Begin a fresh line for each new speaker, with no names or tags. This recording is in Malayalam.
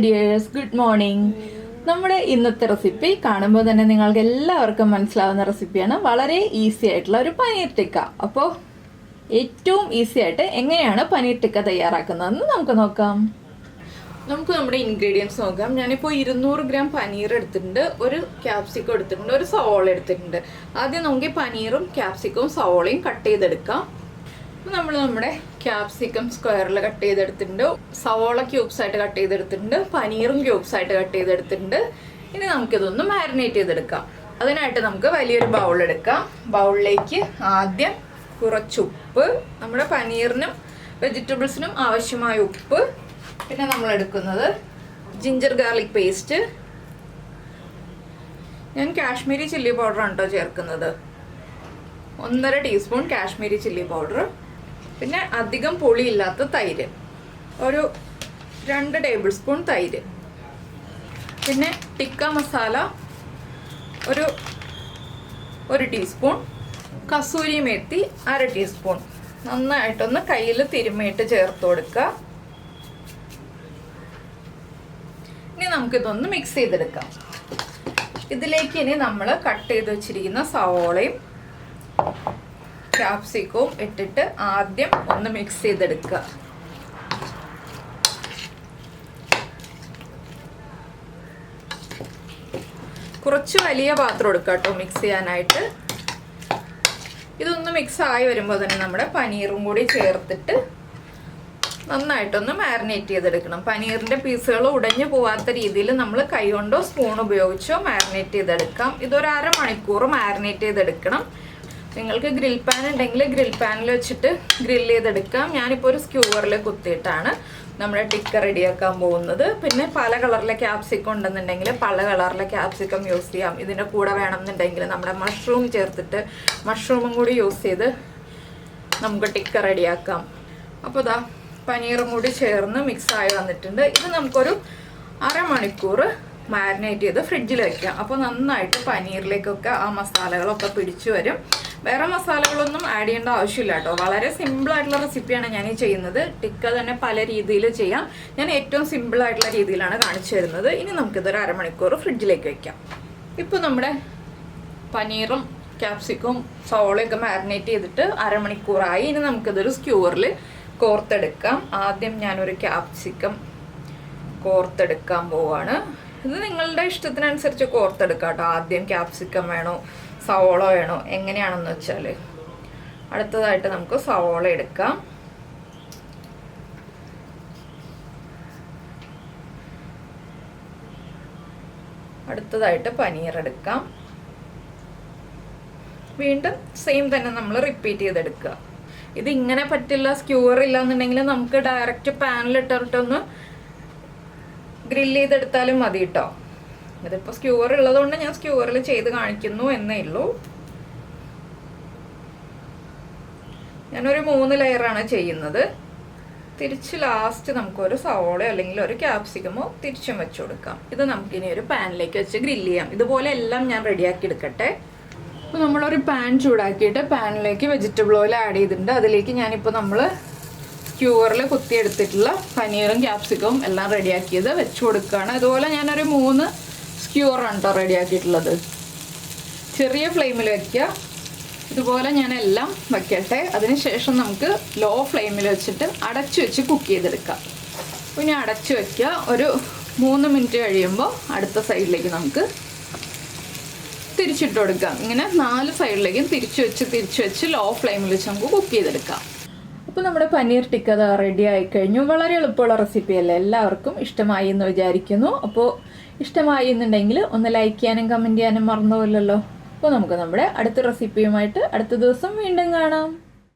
Dears, good morning. നമ്മുടെ ഇന്നത്തെ റെസിപ്പി കാണുമ്പോൾ തന്നെ നിങ്ങൾക്ക് എല്ലാവർക്കും മനസ്സിലാവുന്ന റെസിപ്പിയാണ്. വളരെ ഈസി ആയിട്ടുള്ള ഒരു പനീർ ടിക്ക. അപ്പോൾ ഏറ്റവും ഈസി ആയിട്ട് എങ്ങനെയാണ് പനീർ ടിക്ക തയ്യാറാക്കുന്നതെന്ന് നമുക്ക് നോക്കാം. നമുക്ക് നമ്മുടെ ഇൻഗ്രീഡിയൻസ് നോക്കാം. ഞാനിപ്പോൾ 200 ഗ്രാം പനീർ എടുത്തിട്ടുണ്ട്, ഒരു ക്യാപ്സിക്കം എടുത്തിട്ടുണ്ട്, ഒരു സവോള എടുത്തിട്ടുണ്ട്. ആദ്യം നമുക്ക് പനീറും ക്യാപ്സിക്കവും സവോളയും കട്ട് ചെയ്തെടുക്കാം. അപ്പോൾ നമ്മൾ നമ്മുടെ ക്യാപ്സിക്കം സ്ക്വയറിൽ കട്ട് ചെയ്തെടുത്തിട്ടുണ്ട്, സവോള ക്യൂബ്സ് ആയിട്ട് കട്ട് ചെയ്തെടുത്തിട്ടുണ്ട്, പനീറും ക്യൂബ്സ് ആയിട്ട് കട്ട് ചെയ്തെടുത്തിട്ടുണ്ട്. ഇനി നമുക്കിതൊന്ന് മാരിനേറ്റ് ചെയ്തെടുക്കാം. അതിനായിട്ട് നമുക്ക് വലിയൊരു ബൗൾ എടുക്കാം. ബൗളിലേക്ക് ആദ്യം കുറച്ച് ഉപ്പ്, നമ്മുടെ പനീറിനും വെജിറ്റബിൾസിനും ആവശ്യമായ ഉപ്പ്, പിന്നെ നമ്മൾ എടുക്കുന്നത് ജിഞ്ചർ ഗാർലിക് പേസ്റ്റ്. ഞാൻ കാശ്മീരി ചില്ലി പൗഡറാണ് കേട്ടോ ചേർക്കുന്നത്, 1.5 ടീസ്പൂൺ കാശ്മീരി ചില്ലി പൗഡർ. പിന്നെ അധികം പുളിയില്ലാത്ത തൈര്, ഒരു 2 ടേബിൾ സ്പൂൺ തൈര്. പിന്നെ ടിക്ക മസാല ഒരു ടീസ്പൂൺ, കസൂരി മേത്തി 1/2 ടീസ്പൂൺ. നന്നായിട്ടൊന്ന് കയ്യിൽ തിരുമ്മിയിട്ട് ചേർത്ത് കൊടുക്കുക. ഇനി നമുക്കിതൊന്ന് മിക്സ് ചെയ്തെടുക്കാം. ഇതിലേക്ക് ഇനി നമ്മൾ കട്ട് ചെയ്ത് വെച്ചിരിക്കുന്ന സവോളയും ക്യാപ്സിക്കവും ഇട്ടിട്ട് ആദ്യം ഒന്ന് മിക്സ് ചെയ്തെടുക്കുക. കുറച്ച് വലിയ പാത്രം എടുക്കുക കേട്ടോ മിക്സ് ചെയ്യാനായിട്ട്. ഇതൊന്ന് മിക്സ് ആയി വരുമ്പോൾ തന്നെ നമ്മുടെ പനീറും കൂടി ചേർത്തിട്ട് നന്നായിട്ടൊന്ന് മാരിനേറ്റ് ചെയ്തെടുക്കണം. പനീറിൻ്റെ പീസുകൾ ഉടഞ്ഞു പോവാത്ത രീതിയിൽ നമ്മൾ കൈ കൊണ്ടോ സ്പൂൺ ഉപയോഗിച്ചോ മാരിനേറ്റ് ചെയ്തെടുക്കാം. ഇതൊരു 1/2 മണിക്കൂർ മാരിനേറ്റ് ചെയ്തെടുക്കണം. നിങ്ങൾക്ക് ഗ്രിൽ പാൻ ഉണ്ടെങ്കിൽ ഗ്രിൽ പാനിൽ വെച്ചിട്ട് ഗ്രില്ല് ചെയ്തെടുക്കാം. ഞാനിപ്പോൾ ഒരു സ്ക്യൂവറിൽ കുത്തിയിട്ടാണ് നമ്മുടെ ടിക്ക റെഡിയാക്കാൻ പോകുന്നത്. പിന്നെ പല കളറിലെ ക്യാപ്സിക്കം ഉണ്ടെന്നുണ്ടെങ്കിൽ പല കളറിലെ ക്യാപ്സിക്കം യൂസ് ചെയ്യാം. ഇതിൻ്റെ കൂടെ വേണമെന്നുണ്ടെങ്കിൽ നമ്മുടെ മഷ്റൂം ചേർത്തിട്ട് മഷ്റൂമും കൂടി യൂസ് ചെയ്ത് നമുക്ക് ടിക്ക റെഡിയാക്കാം. അപ്പോൾ ഇതാ പനീറും കൂടി ചേർന്ന് മിക്സായി വന്നിട്ടുണ്ട്. ഇത് നമുക്കൊരു 1/2 മണിക്കൂർ മാരിനേറ്റ് ചെയ്ത് ഫ്രിഡ്ജിൽ വെക്കാം. അപ്പോൾ നന്നായിട്ട് പനീറിലേക്കൊക്കെ ആ മസാലകളൊക്കെ പിടിച്ചു വരും. വേറെ മസാലകളൊന്നും ആഡ് ചെയ്യേണ്ട ആവശ്യമില്ല കേട്ടോ. വളരെ സിമ്പിളായിട്ടുള്ള റെസിപ്പിയാണ് ഞാൻ ഈ ചെയ്യുന്നത്. ടിക്ക തന്നെ പല രീതിയിൽ ചെയ്യാം. ഞാൻ ഏറ്റവും സിമ്പിളായിട്ടുള്ള രീതിയിലാണ് കാണിച്ചു തരുന്നത്. ഇനി നമുക്കിതൊരു 1/2 മണിക്കൂർ ഫ്രിഡ്ജിലേക്ക് വെക്കാം. ഇപ്പോൾ നമ്മുടെ പനീറും ക്യാപ്സിക്കവും സവോളയൊക്കെ മാരിനേറ്റ് ചെയ്തിട്ട് 1/2 മണിക്കൂറായി. ഇനി നമുക്കിതൊരു സ്ക്യൂവറിൽ കോർത്തെടുക്കാം. ആദ്യം ഞാനൊരു ക്യാപ്സിക്കം കോർത്തെടുക്കാൻ പോവാണ്. ഇത് നിങ്ങളുടെ ഇഷ്ടത്തിനനുസരിച്ച് കോർത്തെടുക്കാം കേട്ടോ. ആദ്യം ക്യാപ്സിക്കം വേണോ സവോള വേണോ എങ്ങനെയാണെന്ന് വെച്ചാൽ. അടുത്തതായിട്ട് നമുക്ക് സവോള എടുക്കാം. അടുത്തതായിട്ട് പനീർ എടുക്കാം. വീണ്ടും സെയിം തന്നെ നമ്മൾ റിപ്പീറ്റ് ചെയ്തെടുക്കുക. ഇത് ഇങ്ങനെ പറ്റില്ല, സ്ക്യൂവർ ഇല്ലാന്നുണ്ടെങ്കിൽ നമുക്ക് ഡയറക്റ്റ് പാനിലിട്ടിട്ടൊന്ന് ഗ്രില്ല് ചെയ്തെടുത്താലും മതി കേട്ടോ. ഇതിപ്പോൾ സ്ക്യൂവർ ഉള്ളതുകൊണ്ട് ഞാൻ സ്ക്യൂവറിൽ ചെയ്ത് കാണിക്കുന്നു എന്നേ ഉള്ളൂ. ഞാനൊരു 3 ലെയറാണ് ചെയ്യുന്നത്. തിരിച്ച് ലാസ്റ്റ് നമുക്കൊരു സവോള അല്ലെങ്കിൽ ഒരു ക്യാപ്സിക്കമോ തിരിച്ചും വെച്ച് കൊടുക്കാം. ഇത് നമുക്കിനി ഒരു പാനിലേക്ക് വെച്ച് ഗ്രില്ല് ചെയ്യാം. ഇതുപോലെ എല്ലാം ഞാൻ റെഡിയാക്കി എടുക്കട്ടെ. അപ്പോൾ നമ്മളൊരു പാൻ ചൂടാക്കിയിട്ട് പാനിലേക്ക് വെജിറ്റബിൾ ഓയിൽ ആഡ് ചെയ്തിട്ടുണ്ട്. അതിലേക്ക് ഞാനിപ്പോൾ നമ്മൾ സ്ക്യൂവറിൽ കുത്തിയെടുത്തിട്ടുള്ള പനീറും ക്യാപ്സിക്കവും എല്ലാം റെഡിയാക്കിയത് വെച്ച് കൊടുക്കുകയാണ്. ഇതുപോലെ ഞാനൊരു 3 സ്ക്യൂവറാണ് കേട്ടോ റെഡിയാക്കിയിട്ടുള്ളത്. ചെറിയ ഫ്ലെയിമിൽ വയ്ക്കുക. ഇതുപോലെ ഞാനെല്ലാം വയ്ക്കട്ടെ. അതിനുശേഷം നമുക്ക് ലോ ഫ്ലെയിമിൽ വെച്ചിട്ട് അടച്ചു വെച്ച് കുക്ക് ചെയ്തെടുക്കാം. പിന്നെ അടച്ചു വയ്ക്കുക. ഒരു 3 മിനിറ്റ് കഴിയുമ്പോൾ അടുത്ത സൈഡിലേക്ക് നമുക്ക് തിരിച്ചിട്ട് കൊടുക്കാം. ഇങ്ങനെ 4 സൈഡിലേക്കും തിരിച്ചു വെച്ച് ലോ ഫ്ലെയിമിൽ വെച്ച് നമുക്ക് കുക്ക് ചെയ്തെടുക്കാം. അപ്പോൾ നമ്മുടെ പനീർ ടിക്ക റെഡി ആയിക്കഴിഞ്ഞു. വളരെ എളുപ്പമുള്ള റെസിപ്പിയല്ലേ, എല്ലാവർക്കും ഇഷ്ടമായി എന്ന് വിചാരിക്കുന്നു. അപ്പോൾ ഇഷ്ടമായി എന്നുണ്ടെങ്കിൽ ഒന്ന് ലൈക്ക് ചെയ്യാനും കമൻറ്റ് ചെയ്യാനും മറന്നുപോയില്ലല്ലോ. അപ്പോൾ നമുക്ക് നമ്മുടെ അടുത്ത റെസിപ്പിയുമായിട്ട് അടുത്ത ദിവസം വീണ്ടും കാണാം.